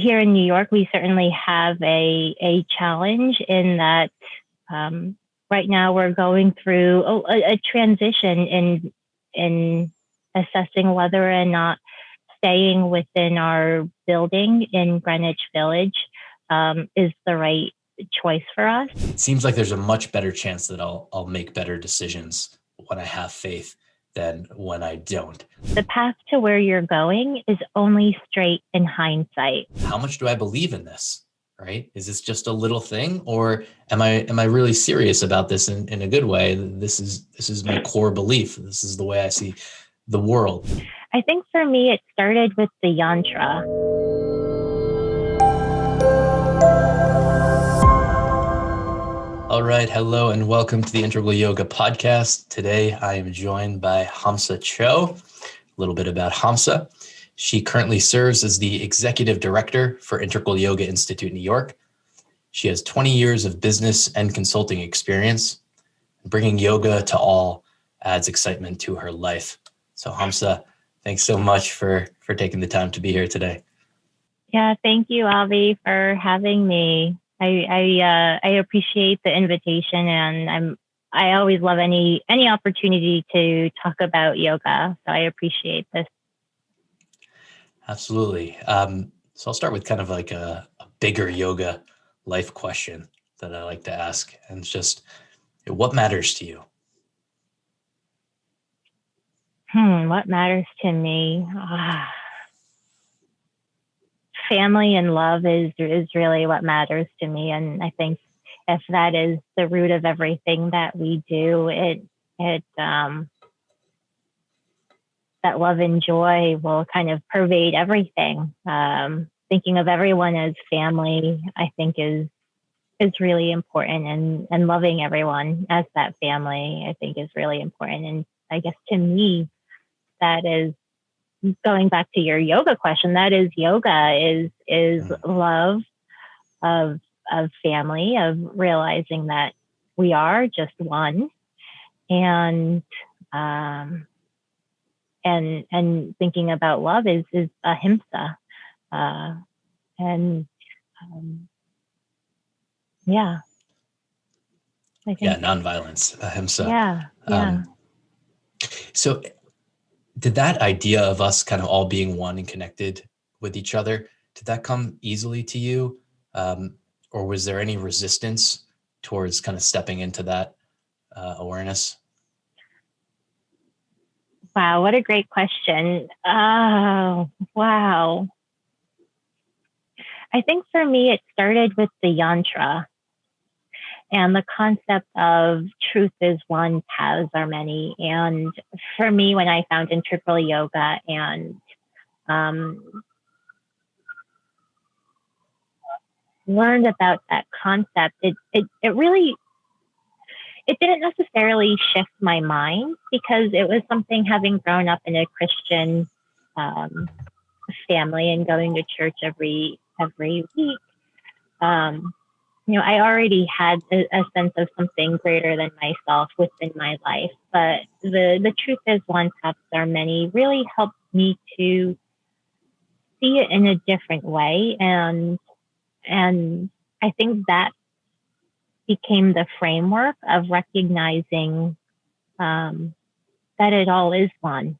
here in New York, we certainly have a challenge in that right now we're going through a transition in assessing whether or not staying within our building in Greenwich Village is the right choice for us. It seems like there's a much better chance that I'll make better decisions when I have faith than when I don't. The path to where you're going is only straight in hindsight. How much do I believe in this? Right? Is this just a little thing, or am I really serious about this in a good way? This is my core belief. This is the way I see the world. I think for me, it started with the yantra. All right. Hello and welcome to the Integral Yoga Podcast. Today, I am joined by Hamsa Cho. A little bit about Hamsa. She currently serves as the Executive Director for Integral Yoga Institute New York. She has 20 years of business and consulting experience. Bringing yoga to all adds excitement to her life. So Hamsa, thanks so much for taking the time to be here today. Yeah, thank you, Avi, for having me. I appreciate the invitation, and I always love any opportunity to talk about yoga. So I appreciate this. Absolutely. So I'll start with kind of like a bigger yoga life question that I like to ask, and it's just, what matters to you? What matters to me? Family and love is really what matters to me, and I think if that is the root of everything that we do, that love and joy will kind of pervade everything. Thinking of everyone as family, I think is really important, and loving everyone as that family, I think is really important. And I guess to me, that is, going back to your yoga question, that is yoga is love of family, of realizing that we are just one, and thinking about love is ahimsa, yeah. I think, nonviolence, ahimsa. Yeah. So did that idea of us kind of all being one and connected with each other, did that come easily to you? Or was there any resistance towards kind of stepping into that awareness? Wow, what a great question. Oh, wow. I think for me, it started with the yantra and the concept of truth is one, paths are many. And for me, when I found integral yoga and learned about that concept, it really, it didn't necessarily shift my mind, because it was something, having grown up in a Christian family and going to church every week. I already had a sense of something greater than myself within my life, but the truth is one, paths are many really helped me to see it in a different way, and I think that became the framework of recognizing that it all is one.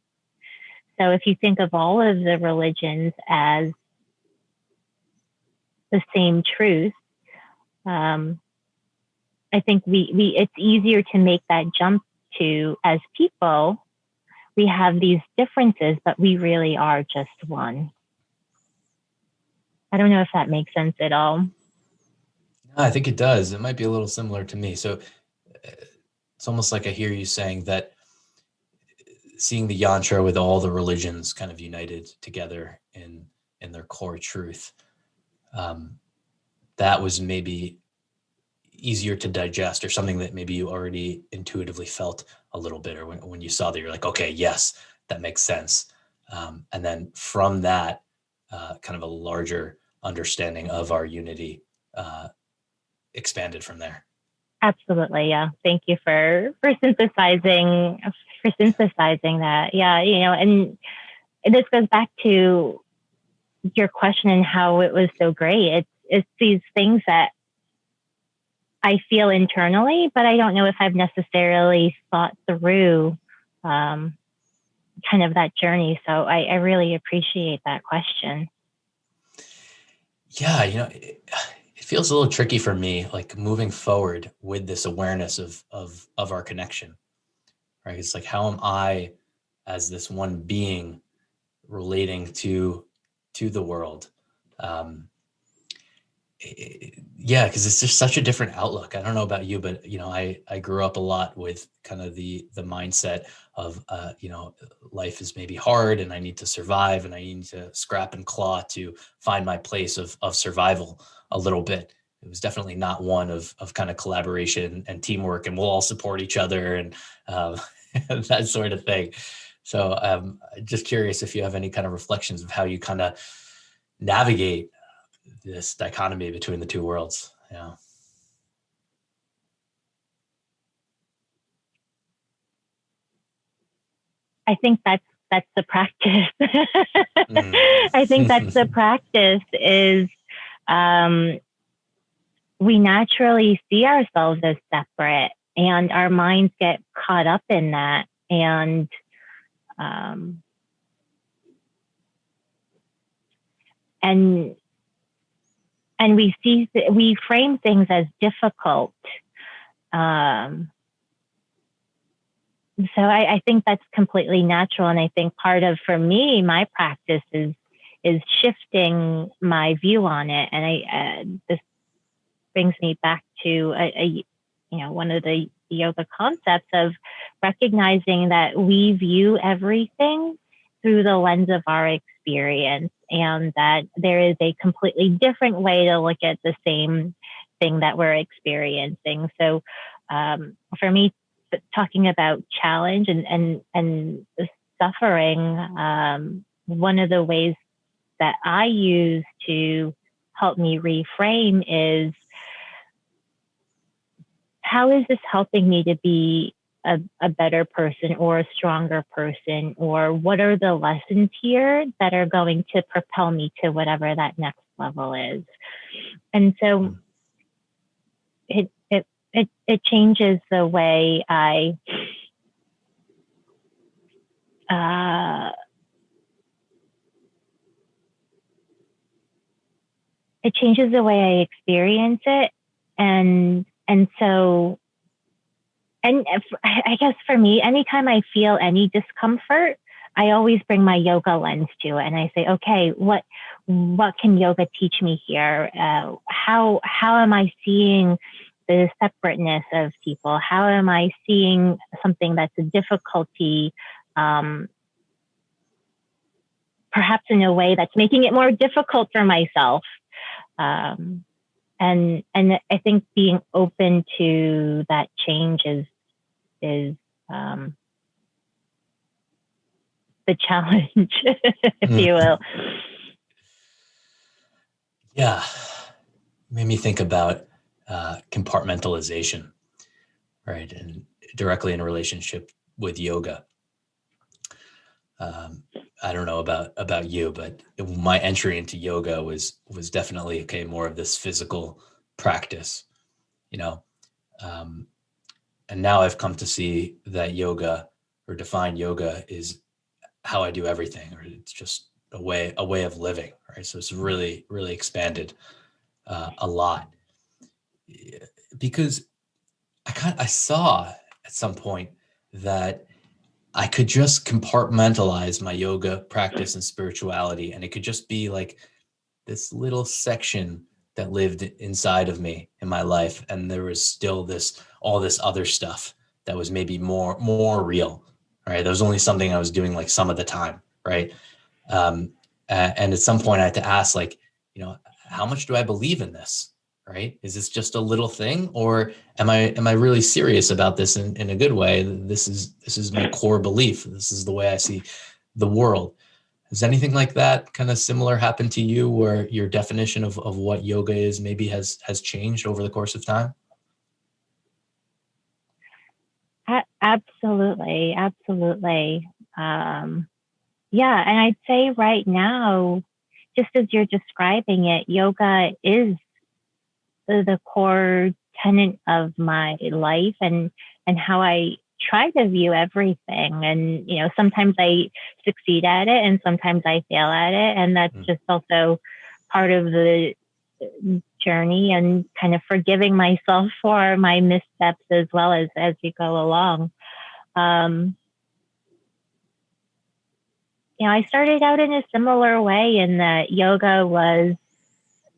So if you think of all of the religions as the same truth, I think it's easier to make that jump to, as people, we have these differences, but we really are just one. I don't know if that makes sense at all. I think it does. It might be a little similar to me. So it's almost like I hear you saying that seeing the yantra with all the religions kind of united together in their core truth, that was maybe easier to digest, or something that maybe you already intuitively felt a little bit, or when you saw that, you're like, okay, yes, that makes sense. And then from that, kind of a larger understanding of our unity expanded from there. Absolutely. Yeah. Thank you for synthesizing that. Yeah. And this goes back to your question and how it was so great. It's these things that I feel internally, but I don't know if I've necessarily thought through kind of that journey. So I really appreciate that question. Yeah, it feels a little tricky for me, like moving forward with this awareness of our connection, right? It's like, how am I, as this one being, relating to the world? Yeah, because it's just such a different outlook. I don't know about you, but I grew up a lot with kind of the mindset of life is maybe hard and I need to survive and I need to scrap and claw to find my place of survival a little bit. It was definitely not one of kind of collaboration and teamwork, and we'll all support each other and that sort of thing. So just curious if you have any kind of reflections of how you kind of navigate this dichotomy between the two worlds. Yeah. I think that's the practice. I think that's the practice is we naturally see ourselves as separate, and our minds get caught up in that. And we frame things as difficult. So I think that's completely natural. And I think part of, for me, my practice is shifting my view on it. And this brings me back to one of the yoga concepts of recognizing that we view everything through the lens of our experience, and that there is a completely different way to look at the same thing that we're experiencing. So for me, talking about challenge and suffering, one of the ways that I use to help me reframe is, how is this helping me to be a better person or a stronger person? Or what are the lessons here that are going to propel me to whatever that next level is? And so it changes the way it changes the way I experience it. And so, and I guess for me, anytime I feel any discomfort, I always bring my yoga lens to it, and I say, okay, what can yoga teach me here? How am I seeing the separateness of people? How am I seeing something that's a difficulty, perhaps in a way that's making it more difficult for myself? And I think being open to that change is the challenge, if you will. Yeah. Made me think about compartmentalization, right? And directly in relationship with yoga. I don't know about you, but my entry into yoga was definitely, okay, more of this physical practice, and now I've come to see that yoga, or define yoga, is how I do everything, or it's just a way of living, right? So it's really, really expanded a lot, because I saw at some point that I could just compartmentalize my yoga practice and spirituality, and it could just be like this little section that lived inside of me in my life, and there was still all this other stuff that was maybe more real, right? That was only something I was doing like some of the time, right? And at some point I had to ask, like, how much do I believe in this, right? Is this just a little thing, or am I really serious about this in a good way? This is my core belief. This is the way I see the world. Has anything like that kind of similar happened to you, where your definition of what yoga is maybe has changed over the course of time? Absolutely. Yeah. And I'd say right now, just as you're describing it, yoga is the core tenet of my life and how I try to view everything. And, sometimes I succeed at it and sometimes I fail at it. And that's just also part of the journey, and kind of forgiving myself for my missteps as well as you go along. I started out in a similar way in that yoga was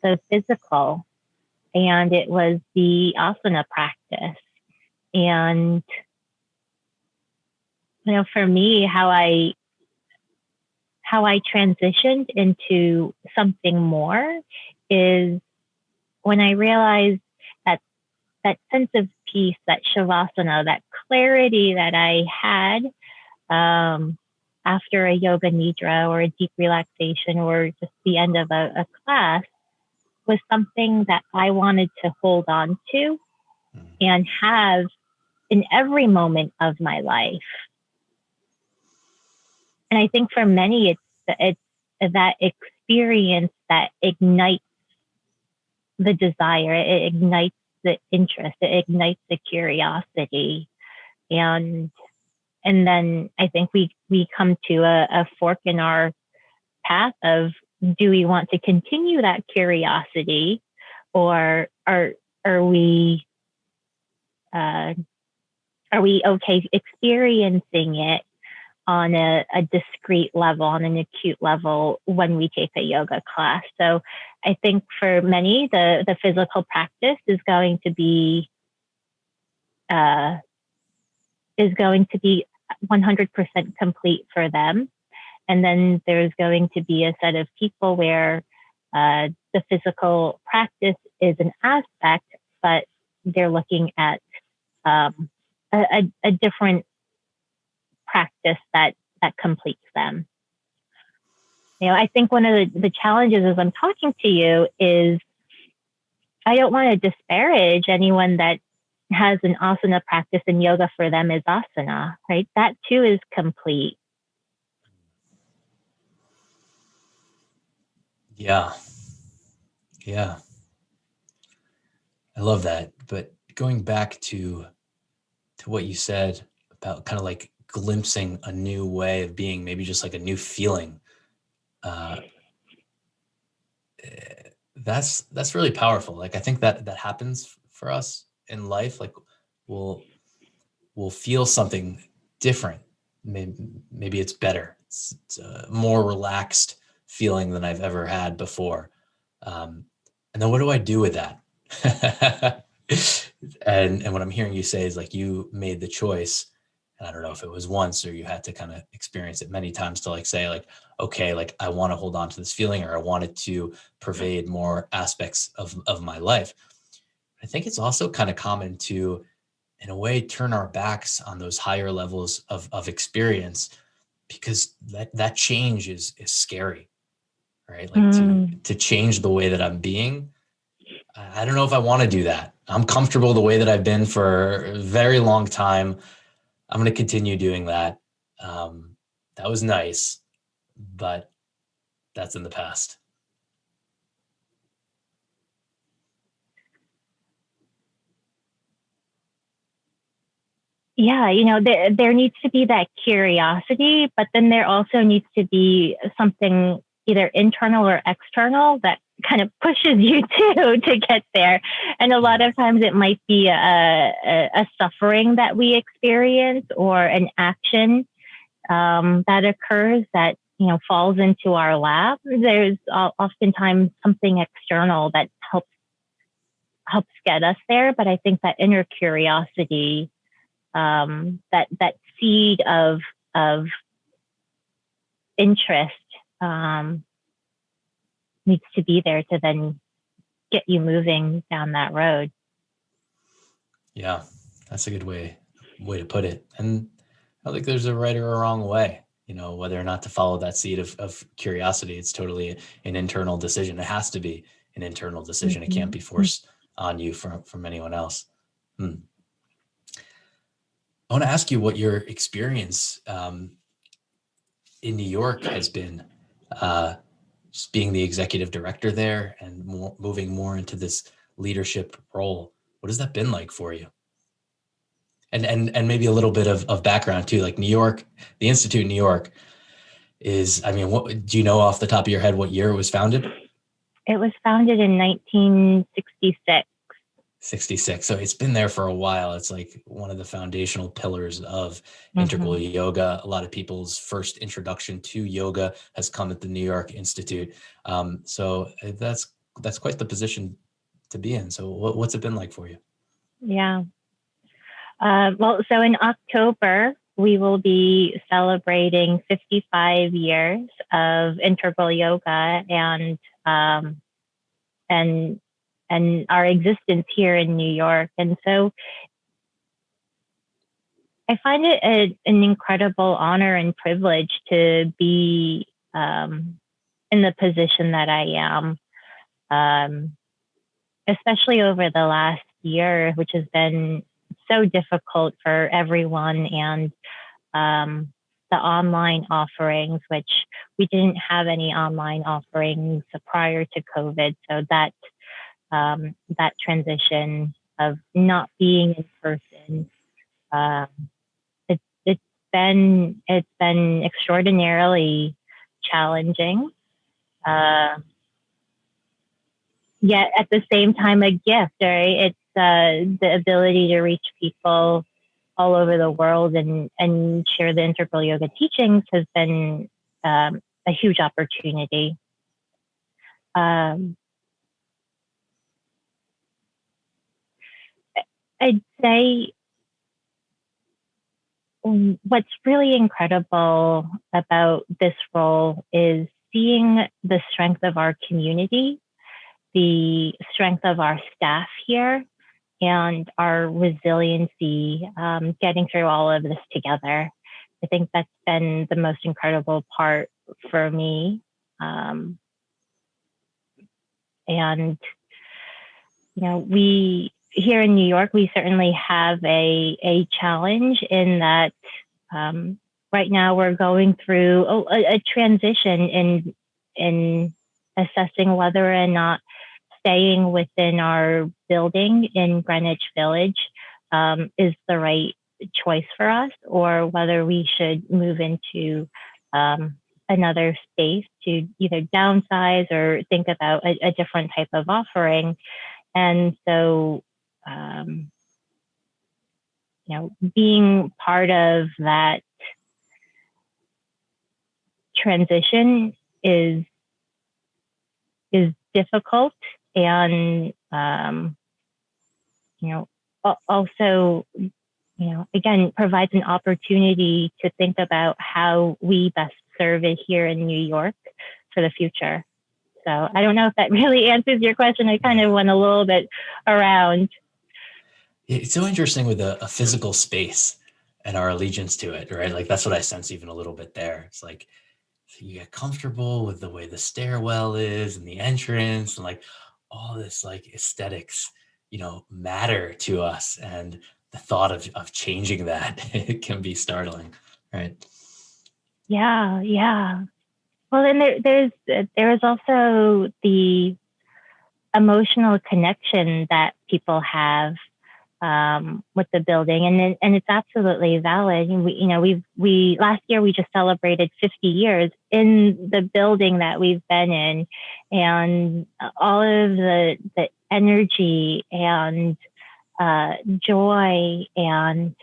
the physical and it was the asana practice. And, for me, how I transitioned into something more is when I realized that sense of peace, that shavasana, that clarity that I had after a yoga nidra or a deep relaxation or just the end of a class was something that I wanted to hold on to and have in every moment of my life. And I think for many, it's that experience that ignites the desire, it ignites the interest, it ignites the curiosity. And then I think we come to a fork in our path of, do we want to continue that curiosity, or are we okay experiencing it on a discrete level, on an acute level when we take a yoga class? So I think for many, the physical practice is going to be 100% complete for them. And then there's going to be a set of people where the physical practice is an aspect, but they're looking at a different practice that completes them. I think one of the challenges as I'm talking to you is I don't want to disparage anyone that has an asana practice, and yoga for them is asana, right? That too is complete. Yeah. I love that. But going back to what you said about kind of like glimpsing a new way of being, maybe just like a new feeling, that's really powerful. Like, I think that happens for us in life. Like we'll feel something different. Maybe it's better. It's a more relaxed feeling than I've ever had before. And then what do I do with that? And what I'm hearing you say is like, you made the choice, and I don't know if it was once or you had to kind of experience it many times to like say like, okay, like I want to hold on to this feeling, or I want it to pervade more aspects of my life. I think it's also kind of common to, in a way, turn our backs on those higher levels of experience, because that change is scary, right? Like to change the way that I'm being. I don't know if I want to do that. I'm comfortable the way that I've been for a very long time. I'm going to continue doing that. That was nice, but that's in the past. Yeah, there needs to be that curiosity, but then there also needs to be something either internal or external that kind of pushes you to get there. And a lot of times it might be a suffering that we experience, or an action that occurs that falls into our lap. There's oftentimes something external that helps get us there, but I think that inner curiosity, that seed of interest needs to be there to then get you moving down that road. Yeah, that's a good way to put it. And I don't think there's a right or a wrong way, whether or not to follow that seed of curiosity. It's totally an internal decision. It has to be an internal decision. It can't be forced on you from anyone else. I want to ask you what your experience in New York has been just being the executive director there and moving more into this leadership role. What has that been like for you? And maybe a little bit of background too, like New York, the Institute in New York is, I mean, what do you know off the top of your head what year it was founded? It was founded in 1966. 66. So it's been there for a while. It's like one of the foundational pillars of integral yoga. A lot of people's first introduction to yoga has come at the New York Institute. So that's quite the position to be in. So what's it been like for you? Yeah. Well, so in October, we will be celebrating 55 years of integral yoga and our existence here in New York. And so I find it an incredible honor and privilege to be in the position that I am, especially over the last year, which has been so difficult for everyone, and the online offerings, which we didn't have any online offerings prior to COVID. So that transition of not being in person, it's been extraordinarily challenging. Yet at the same time, a gift, right? It's the ability to reach people all over the world and share the integral yoga teachings has been a huge opportunity. I'd say what's really incredible about this role is seeing the strength of our community, the strength of our staff here, and our resiliency getting through all of this together. I think that's been the most incredible part for me. And, you know, we here in New York, we certainly have a challenge in that right now we're going through a transition in assessing whether or not staying within our building in Greenwich Village is the right choice for us, or whether we should move into another space to either downsize or think about a different type of offering. And so, you know, being part of that transition is difficult, and you know, also, you know, again, provides an opportunity to think about how we best serve it here in New York for the future. So I don't know if that really answers your question. I kind of went a little bit around. It's so interesting with a physical space and our allegiance to it, right? Like that's what I sense even a little bit there. It's like you get comfortable with the way the stairwell is and the entrance and like all this like aesthetics, you know, matter to us. And the thought of changing that, it can be startling, right? Yeah, yeah. Well, then there's also the emotional connection that people have with the building, and it's absolutely valid. And we last year we just celebrated 50 years in the building that we've been in, and all of the energy and joy and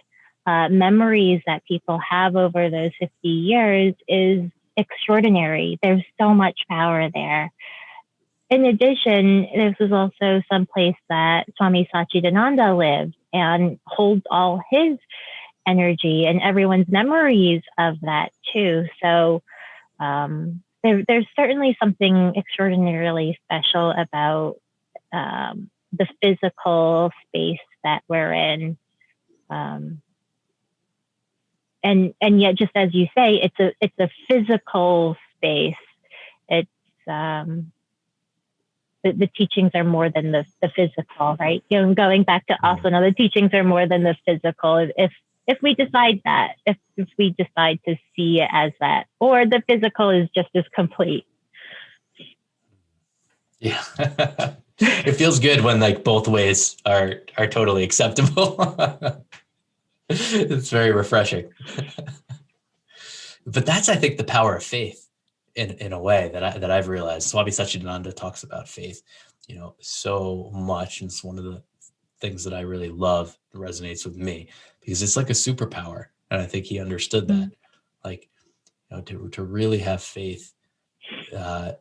memories that people have over those 50 years is extraordinary. There's so much power there. In addition, this is also some place that Swami Satchidananda lived and holds all his energy and everyone's memories of that too. So there's certainly something extraordinarily special about the physical space that we're in. And yet, just as you say, it's a physical space. It's the teachings are more than the physical, right? You know, going back to asana, the teachings are more than the physical. If we decide that, if we decide to see it as that, or the physical is just as complete. Yeah. It feels good when like both ways are totally acceptable. It's very refreshing. But that's, I think, the power of faith in a way that I've realized. Swami Satchidananda talks about faith, so much. And it's one of the things that I really love, resonates with me, because it's like a superpower. And I think he understood that, like, to really have faith, that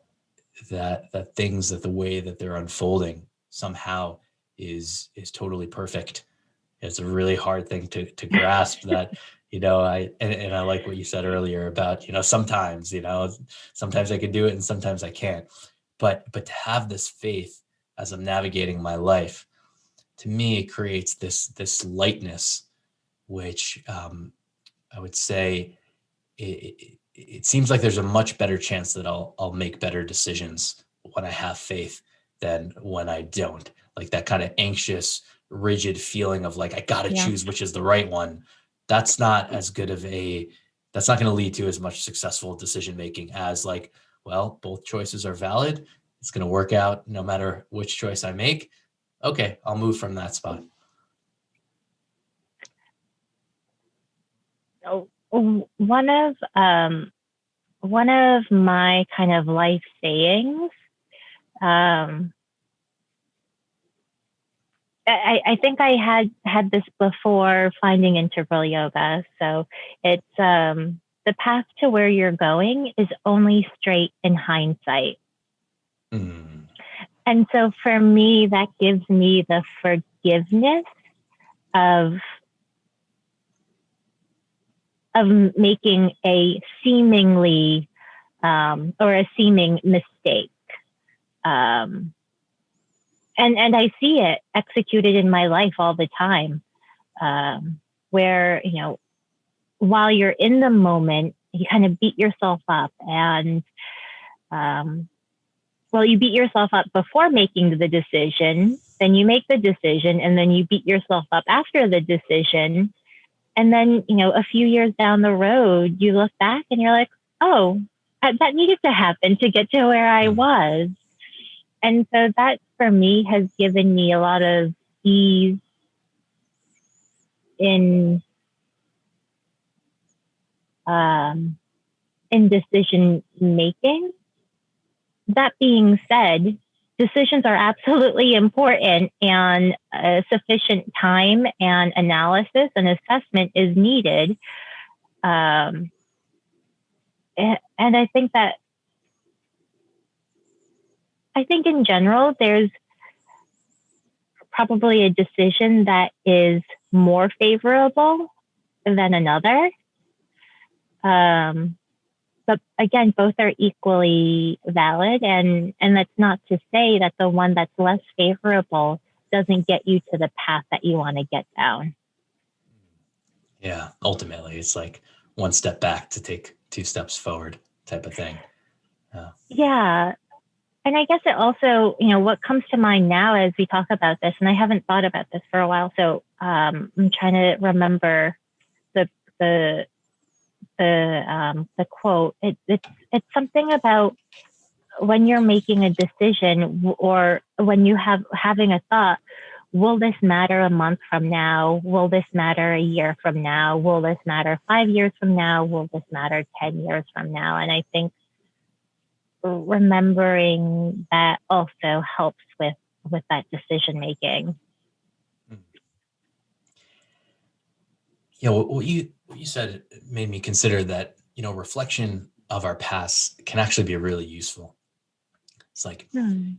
things, that the way that they're unfolding somehow is totally perfect. It's a really hard thing to grasp that, I like what you said earlier about, sometimes I can do it and sometimes I can't. But to have this faith as I'm navigating my life, to me, it creates this lightness, which I would say it seems like there's a much better chance that I'll make better decisions when I have faith than when I don't. Like that kind of anxious, rigid feeling of like, I got to choose which is the right one. That's not as good of that's not going to lead to as much successful decision making as like, well, both choices are valid. It's going to work out no matter which choice I make. Okay, I'll move from that spot. So one of my kind of life sayings, I think I had this before finding integral yoga. So it's the path to where you're going is only straight in hindsight. And so for me, that gives me the forgiveness of making a seemingly or a seeming mistake. And I see it executed in my life all the time, where, while you're in the moment, you kind of beat yourself up and, you beat yourself up before making the decision, then you make the decision, and then you beat yourself up after the decision. And then, a few years down the road, you look back and you're like, oh, that needed to happen to get to where I was. And so that for me has given me a lot of ease in decision making. That being said, decisions are absolutely important, and sufficient time and analysis and assessment is needed. And I think in general, there's probably a decision that is more favorable than another. But again, both are equally valid. And that's not to say that the one that's less favorable doesn't get you to the path that you want to get down. Yeah, ultimately, it's like one step back to take two steps forward type of thing. Yeah. And I guess it also, what comes to mind now as we talk about this, and I haven't thought about this for a while, so I'm trying to remember the quote. It's something about when you're making a decision, or when you having a thought, will this matter a month from now? Will this matter a year from now? Will this matter 5 years from now? Will this matter 10 years from now? And I think remembering that also helps with that decision making. Yeah, what you said made me consider that, reflection of our past can actually be really useful. It's like,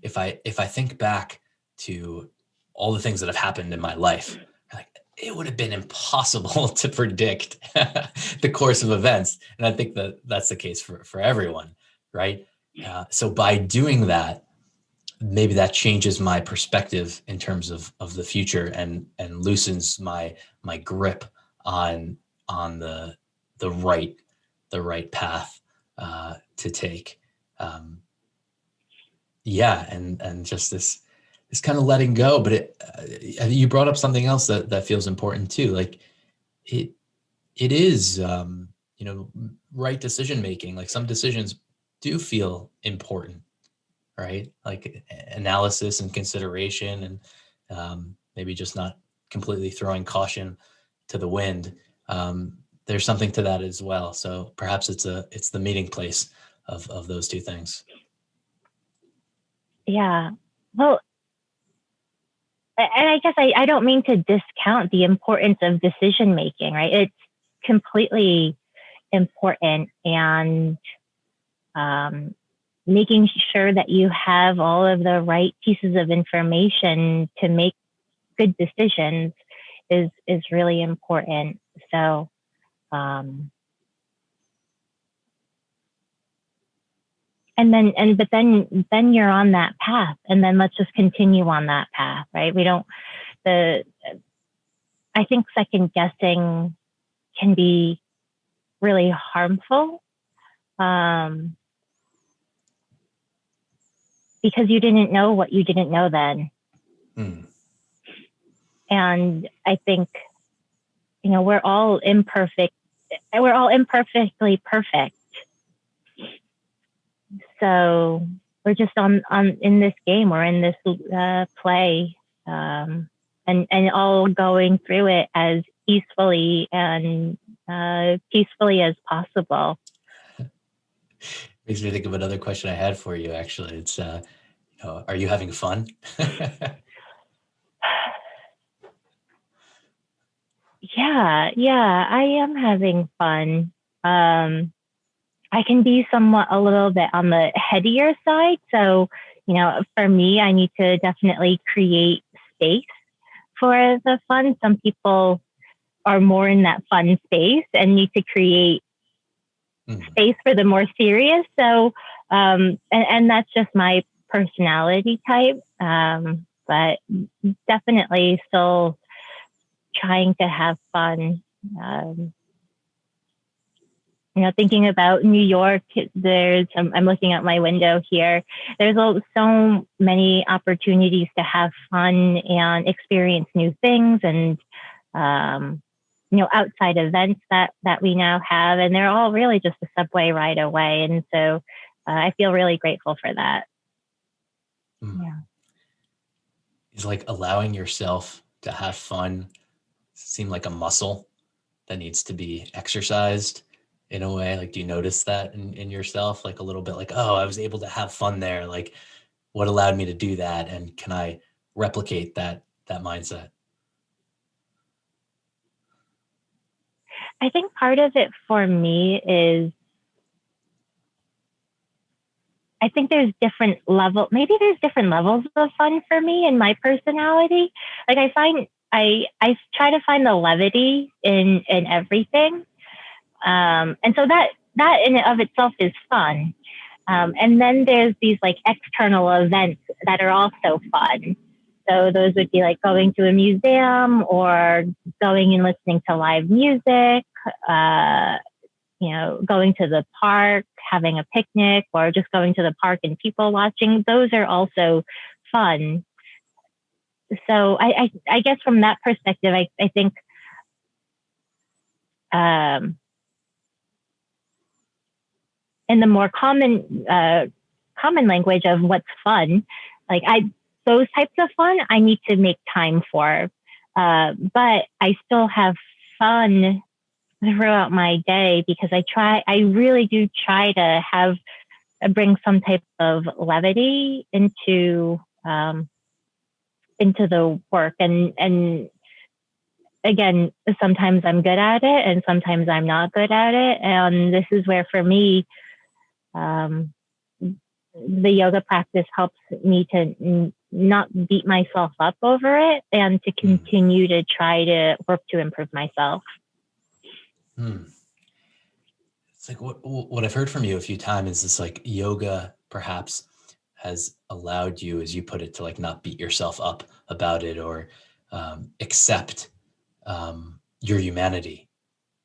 if I think back to all the things that have happened in my life, like it would have been impossible to predict the course of events. And I think that that's the case for everyone, right? So by doing that, maybe that changes my perspective in terms of the future and loosens my grip on the right path to take. And just this kind of letting go. But you brought up something else that feels important too. Like it is right decision making. Like some decisions do feel important. right? Like analysis and consideration, and maybe just not completely throwing caution to the wind. There's something to that as well. So perhaps it's the meeting place of those two things. Yeah. Well, and I guess I don't mean to discount the importance of decision making, right? It's completely important, and making sure that you have all of the right pieces of information to make good decisions is really important. So, but then you're on that path, and then let's just continue on that path, right? I think second guessing can be really harmful, because you didn't know what you didn't know then. And I think, we're all imperfect. We're all imperfectly perfect. So we're just on in this game, or in this play, and all going through it as easefully and peacefully as possible. Makes me think of another question I had for you. Actually, it's are you having fun? Yeah, I am having fun. I can be somewhat a little bit on the headier side. So, for me, I need to definitely create space for the fun. Some people are more in that fun space and need to create space for the more serious. So, and that's just my personality type. But definitely still trying to have fun. Thinking about New York, I'm looking out my window here. There's so many opportunities to have fun and experience new things, and, outside events that we now have, and they're all really just a subway ride away. And so I feel really grateful for that. Yeah. It's like allowing yourself to have fun seem like a muscle that needs to be exercised in a way. Like, do you notice that in yourself? Like a little bit like, oh, I was able to have fun there. Like, what allowed me to do that? And can I replicate that mindset? I think part of it for me is, I think there's different levels of fun for me and my personality. Like I try to find the levity in everything. And so that in and of itself is fun. And then there's these like external events that are also fun. So those would be like going to a museum, or going and listening to live music, going to the park, having a picnic, or just going to the park and people watching. Those are also fun. So I guess from that perspective, I think, in the more common language of what's fun, like those types of fun, I need to make time for. But I still have fun throughout my day, because I really do try to bring some type of levity into the work. And again, sometimes I'm good at it and sometimes I'm not good at it. And this is where, for me, the yoga practice helps me to not beat myself up over it, and to continue to try to work to improve myself. It's like what I've heard from you a few times is like yoga perhaps has allowed you, as you put it, to like not beat yourself up about it, or accept your humanity,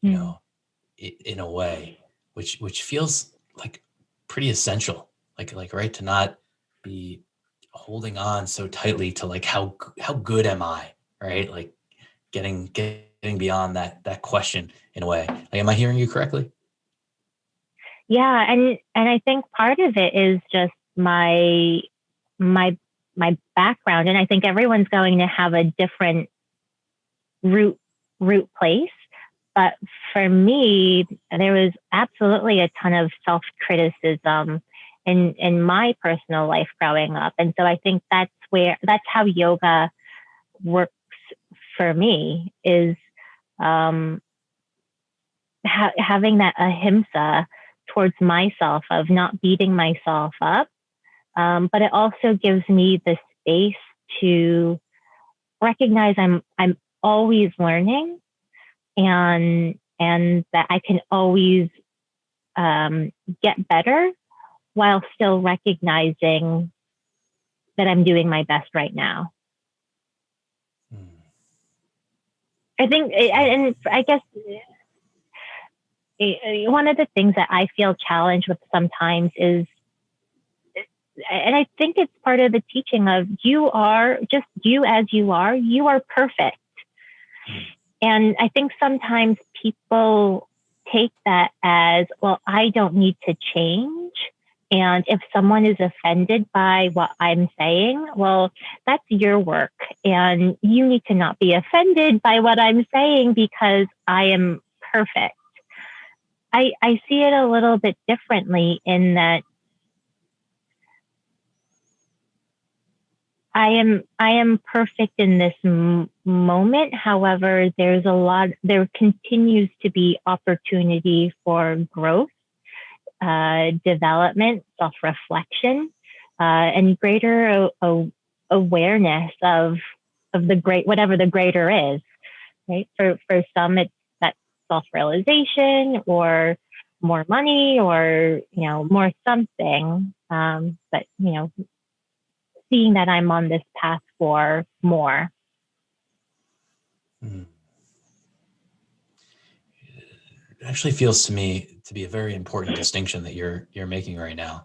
in a way, which feels like pretty essential, like right, to not be holding on so tightly to like how good am I, right? Like getting beyond that question in a way. Like, am I hearing you correctly? Yeah, and I think part of it is just my my my background, and I think everyone's going to have a different root place. But for me, there was absolutely a ton of self-criticism in my personal life growing up. And so I think that's how yoga works for me, is having that ahimsa towards myself, of not beating myself up. But it also gives me the space to recognize I'm always learning, and that I can always get better while still recognizing that I'm doing my best right now. I think, and I guess one of the things that I feel challenged with sometimes is, and I think it's part of the teaching of, you are just you as you are perfect. And I think sometimes people take that as, well, I don't need to change. And if someone is offended by what I'm saying, well, that's your work. And you need to not be offended by what I'm saying because I am perfect. I see it a little bit differently, in that I am perfect in this moment. However, there continues to be opportunity for growth, development, self-reflection, and greater awareness of the great, whatever the greater is, right? For some, it's that self-realization, or more money, or, more something. But, seeing that I'm on this path for more. It actually feels to me to be a very important distinction that you're making right now.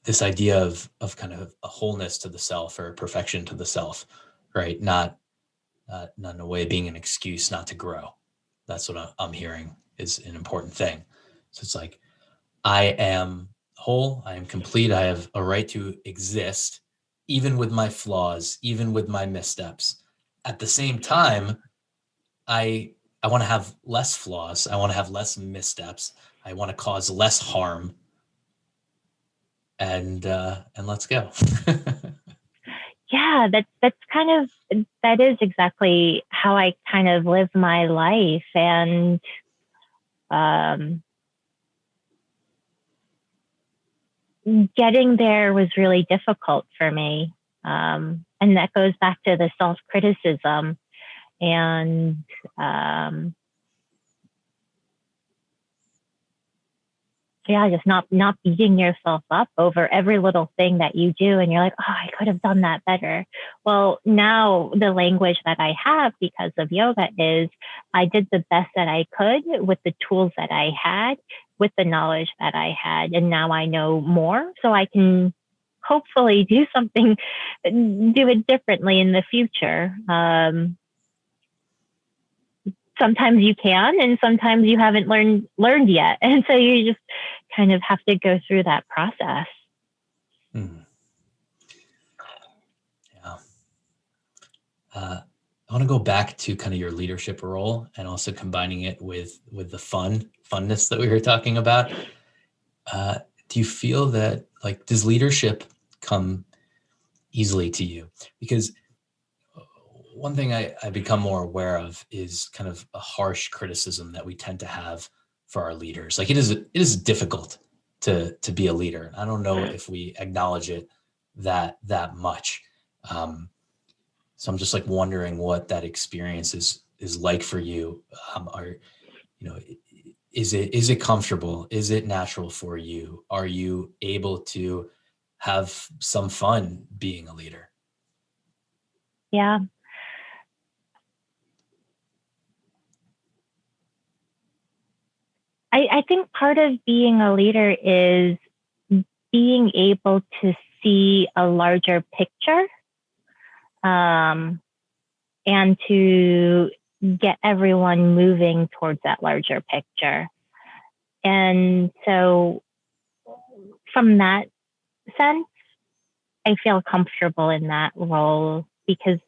This idea of kind of a wholeness to the self, or perfection to the self, right? Not in a way being an excuse not to grow. That's what I'm hearing is an important thing. So it's like, I am whole, I am complete, I have a right to exist, even with my flaws, even with my missteps. At the same time, I want to have less flaws, I want to have less missteps, I want to cause less harm, and let's go. Yeah, that is exactly how I kind of live my life. And getting there was really difficult for me. And that goes back to the self-criticism, and just not beating yourself up over every little thing that you do. And you're like, oh, I could have done that better. Well, now the language that I have because of yoga is, I did the best that I could with the tools that I had, with the knowledge that I had. And now I know more, so I can hopefully do it differently in the future. Sometimes you can, and sometimes you haven't learned yet. And so you just kind of have to go through that process. Yeah. I want to go back to kind of your leadership role, and also combining it with the funness that we were talking about. Do you feel that, like, does leadership come easily to you? Because one thing I become more aware of is kind of a harsh criticism that we tend to have for our leaders. Like, it is difficult to be a leader. I don't know if we acknowledge it that much. So I'm just like wondering what that experience is like for you. Is it comfortable? Is it natural for you? Are you able to have some fun being a leader? Yeah. I think part of being a leader is being able to see a larger picture, and to get everyone moving towards that larger picture. And so from that sense, I feel comfortable in that role because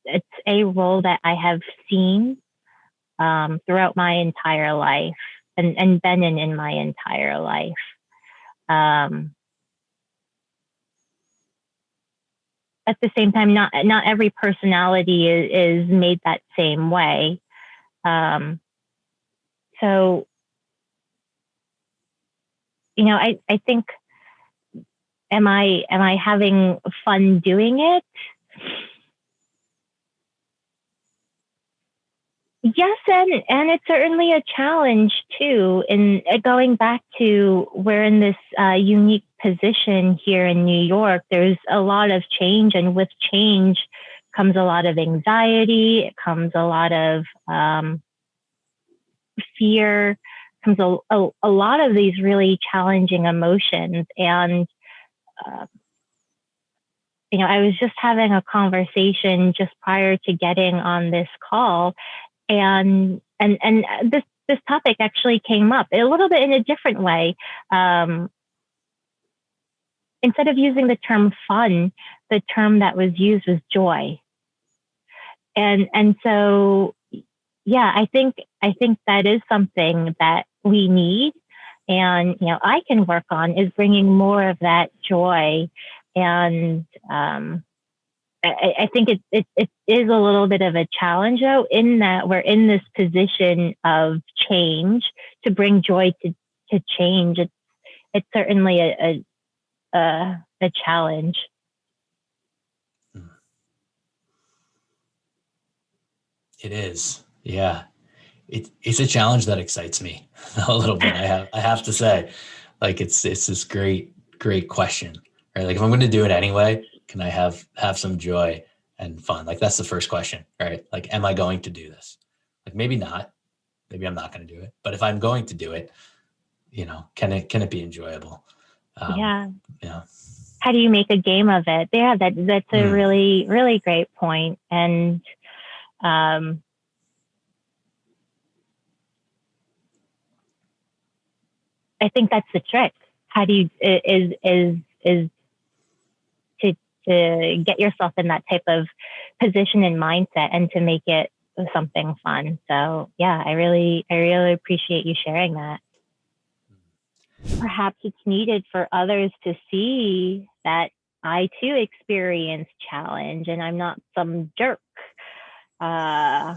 it's a role that I have seen throughout my entire life and been in my entire life. At the same time, not every personality is made that same way. So, I think, am I having fun doing it? Yes, and it's certainly a challenge too. And going back to, we're in this unique position here in New York. There's a lot of change, and with change comes a lot of anxiety. It comes a lot of fear. Comes a lot of these really challenging emotions. And I was just having a conversation just prior to getting on this call, and this topic actually came up a little bit in a different way. Instead of using the term fun, the term that was used was joy. And so, yeah, I think that is something that we need, and I can work on, is bringing more of that joy. And I think it is a little bit of a challenge, though, in that we're in this position of change, to bring joy to change. It's certainly a challenge. It is. Yeah. It's a challenge that excites me a little bit. I have to say, like, it's this great question, right? Like, if I'm going to do it anyway, can I have some joy and fun? Like, that's the first question, right? Like, am I going to do this? Like, maybe not. Maybe I'm not going to do it. But if I'm going to do it, can it be enjoyable? Yeah. Yeah. How do you make a game of it? Yeah, that's a really, really great point. And I think that's the trick. How do you is to get yourself in that type of position and mindset, and to make it something fun. So yeah, I really appreciate you sharing that. Perhaps it's needed for others to see that I too experience challenge, and I'm not some jerk. I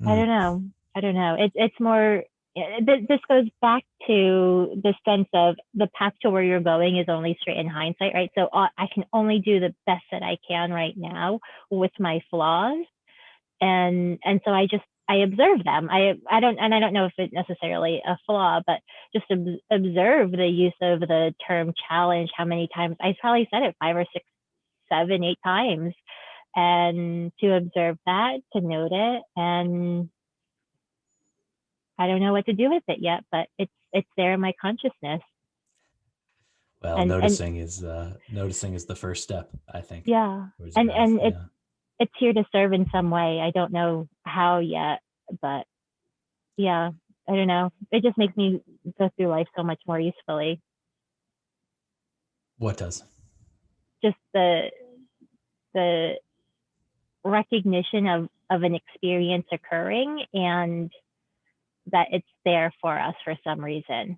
don't know. It's more. This goes back to the sense of the path to where you're going is only straight in hindsight, right? So I can only do the best that I can right now with my flaws, and so I observe them. I don't know if it's necessarily a flaw, but just observe the use of the term challenge. How many times I probably said it 5 or 6, 7, 8 times, and to observe that, to note it, and I don't know what to do with it yet, but it's there in my consciousness. Well, noticing is the first step, I think. Yeah, and it's here to serve in some way. I don't know how yet, but yeah, I don't know. It just makes me go through life so much more usefully. What does? Just the recognition of an experience occurring, and that it's there for us for some reason.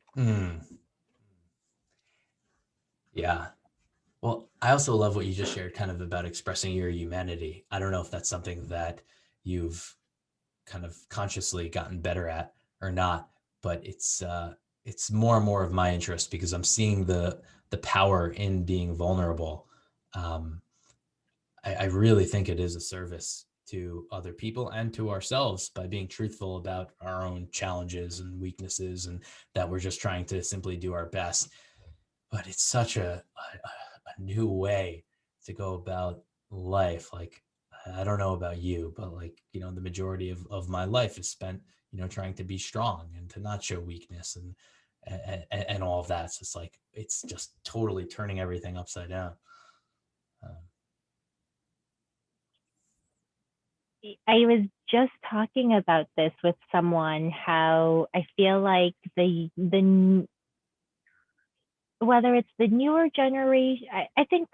Yeah. Well, I also love what you just shared, kind of about expressing your humanity. I don't know if that's something that you've kind of consciously gotten better at or not, but it's more and more of my interest, because I'm seeing the power in being vulnerable. I really think it is a service to other people and to ourselves by being truthful about our own challenges and weaknesses, and that we're just trying to simply do our best. But it's such a new way to go about life. Like, I don't know about you, but like, the majority of my life is spent, trying to be strong and to not show weakness and all of that. So it's like, it's just totally turning everything upside down. I was just talking about this with someone, how I feel like whether it's the newer generation, I think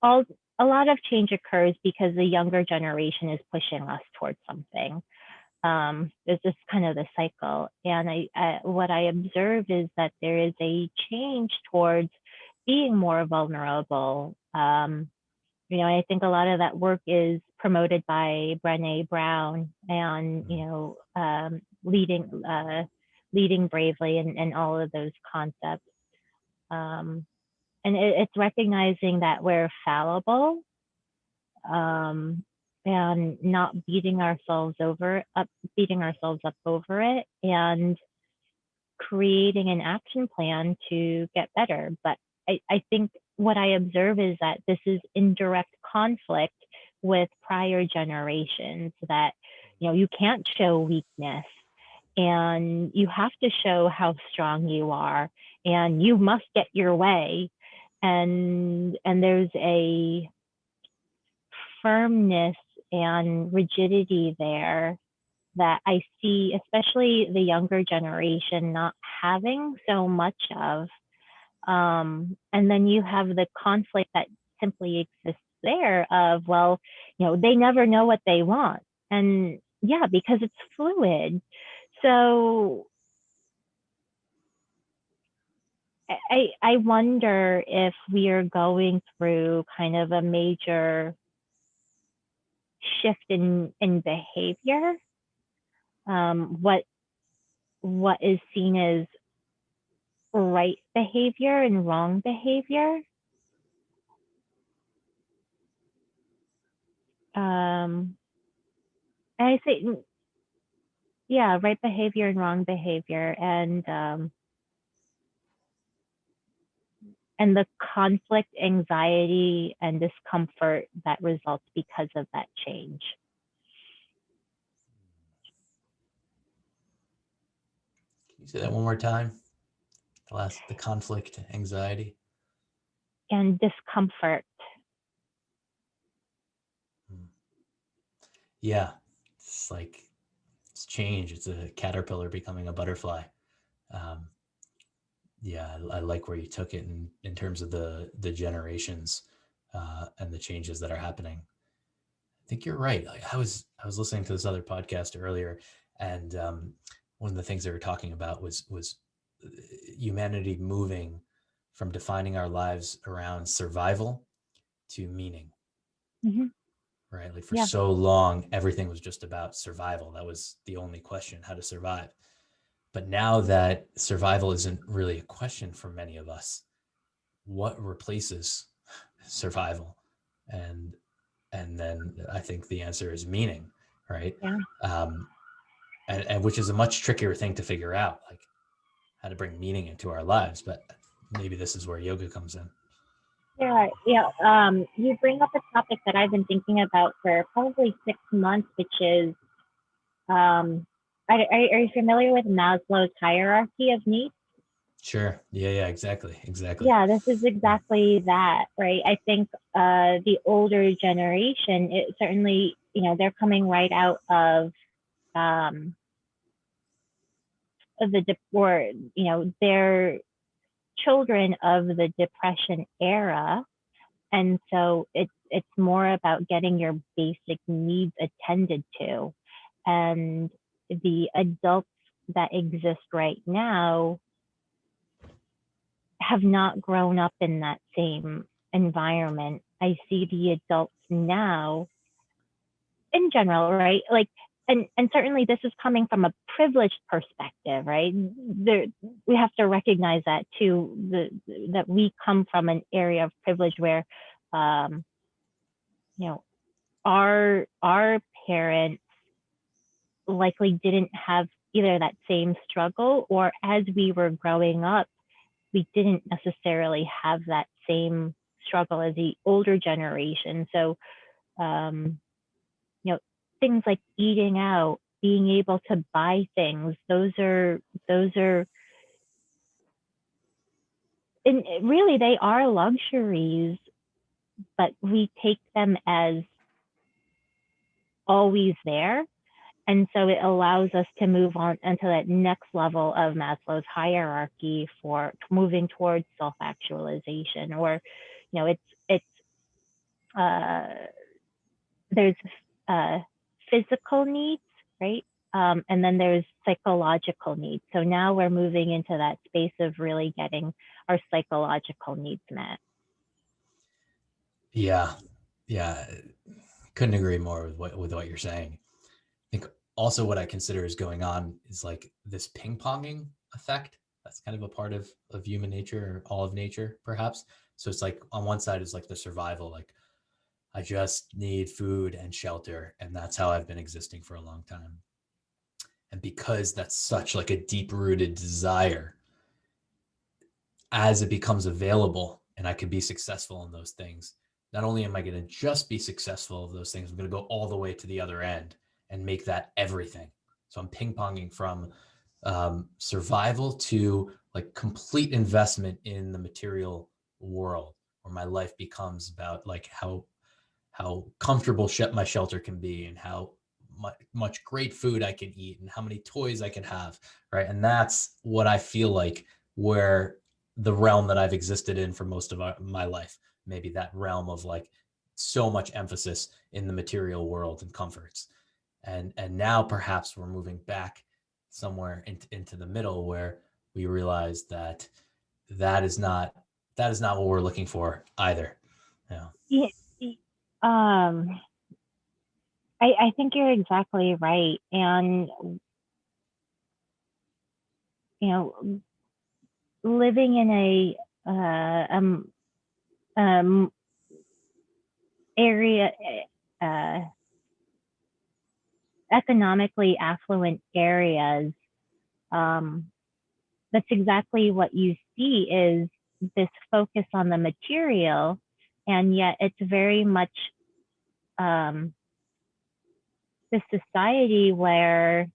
a lot of change occurs because the younger generation is pushing us towards something. There's just kind of the cycle, and what I observe is that there is a change towards being more vulnerable. I think a lot of that work is promoted by Brené Brown, and leading bravely, and all of those concepts. Um, and it's recognizing that we're fallible, um, and not beating ourselves up over it, and creating an action plan to get better. But I think what I observe is that this is in direct conflict with prior generations, that you can't show weakness, and you have to show how strong you are, and you must get your way. And there's a firmness and rigidity there that I see, especially the younger generation, not having so much of. And then you have the conflict that simply exists there of, well, they never know what they want. And yeah, because it's fluid. So I wonder if we are going through kind of a major shift in behavior. What is seen as right behavior and wrong behavior. And I say, yeah, right behavior and wrong behavior, and the conflict, anxiety, and discomfort that results because of that change. Can you say that one more time? The conflict, anxiety. And discomfort. Yeah, it's like it's change. It's a caterpillar becoming a butterfly. Um, yeah, I like where you took it in terms of the generations and the changes that are happening. I think you're right. Like I was listening to this other podcast earlier, and one of the things they were talking about was humanity moving from defining our lives around survival to meaning. Mm-hmm. Right? Like for Yeah. so long, everything was just about survival. That was the only question: how to survive. But now that survival isn't really a question for many of us, what replaces survival? And and then I think the answer is meaning, right? Yeah. Um, and which is a much trickier thing to figure out, like how to bring meaning into our lives. But maybe this is where yoga comes in. Yeah, yeah. You bring up a topic that I've been thinking about for probably 6 months, which is, are you familiar with Maslow's hierarchy of needs? Sure. Yeah. Exactly. Yeah, this is exactly that, right? I think the older generation, it certainly, they're coming right out of or they're children of the Depression era, and so it's more about getting your basic needs attended to, and the adults that exist right now have not grown up in that same environment. I see the adults now in general, right? Like, and certainly this is coming from a privileged perspective, right? There, we have to recognize that too, that we come from an area of privilege where, um, you know, our parents likely didn't have either that same struggle, or as we were growing up, we didn't necessarily have that same struggle as the older generation. So, um, you know, things like eating out, being able to buy things, those are, and really they are luxuries, but we take them as always there. And so it allows us to move on into that next level of Maslow's hierarchy for moving towards self-actualization. Or, it's there's physical needs, right? And then there's psychological needs. So now we're moving into that space of really getting our psychological needs met. Yeah. Couldn't agree more with what you're saying. I think also what I consider is going on is like this ping-ponging effect. That's kind of a part of human nature, or all of nature, perhaps. So it's like on one side is like the survival, like I just need food and shelter, and that's how I've been existing for a long time. And because that's such like a deep-rooted desire, as it becomes available and I can be successful in those things, not only am I going to just be successful of those things, I'm going to go all the way to the other end and make that everything. So I'm ping-ponging from survival to like complete investment in the material world, where my life becomes about like how comfortable my shelter can be, and how much great food I can eat, and how many toys I can have, right? And that's what I feel like where the realm that I've existed in for most of my life, maybe that realm of like so much emphasis in the material world and comforts. And now perhaps we're moving back somewhere into the middle, where we realize that that is not what we're looking for either. Yeah. I think you're exactly right. And, living in area, economically affluent areas, that's exactly what you see, is this focus on the material. And yet it's very much this society where,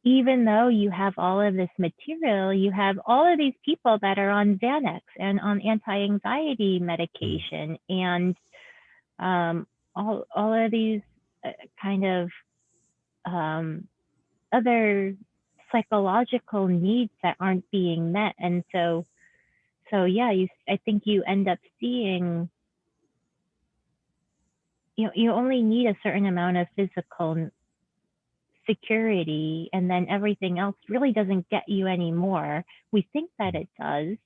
even though you have all of this material, you have all of these people that are on Xanax and on anti-anxiety medication, and all of these kind of other psychological needs that aren't being met. And so yeah, I think you end up seeing, you only need a certain amount of physical security, and then everything else really doesn't get you anymore. We think that it does.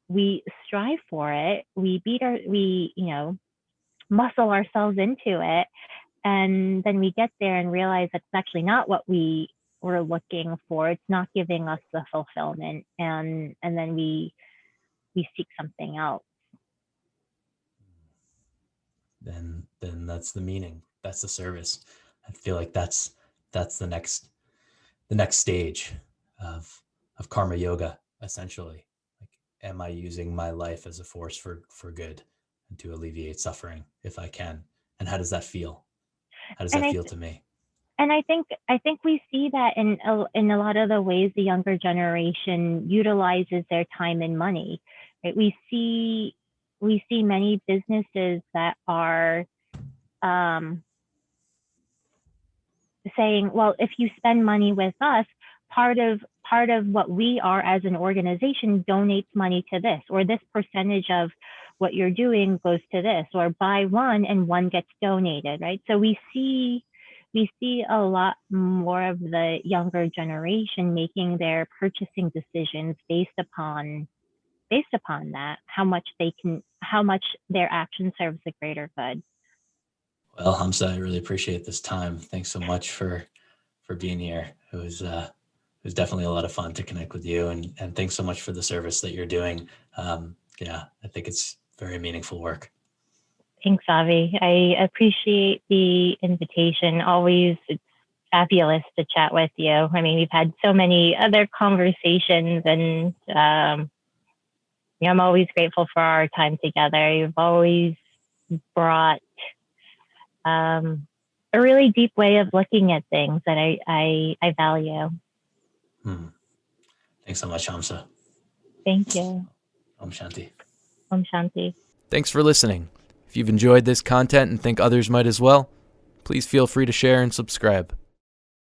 We strive for it. We muscle ourselves into it, and then we get there and realize that's actually not what we were looking for. It's not giving us the fulfillment, and then we seek something else. Then that's the meaning. That's the service. I feel like that's the next stage of karma yoga, essentially. Like, am I using my life as a force for good and to alleviate suffering if I can? And how does that feel? How does that feel to me? And I think we see that in a lot of the ways the younger generation utilizes their time and money. Right? We see many businesses that are saying, well, if you spend money with us, part of what we are as an organization donates money to this, or this percentage of what you're doing goes to this, or buy one and one gets donated, right? So we see a lot more of the younger generation making their purchasing decisions based upon that, how much their action serves the greater good. Well, Hamsa, I really appreciate this time. Thanks so much for being here. It was definitely a lot of fun to connect with you, and thanks so much for the service that you're doing. Yeah, I think it's very meaningful work. Thanks, Avi. I appreciate the invitation. Always, it's fabulous to chat with you. I mean, we've had so many other conversations, and I'm always grateful for our time together. You've always brought a really deep way of looking at things that I value. Thanks so much, Hamsa. Thank you. Om Shanti. Om Shanti. Thanks for listening. If you've enjoyed this content and think others might as well, please feel free to share and subscribe.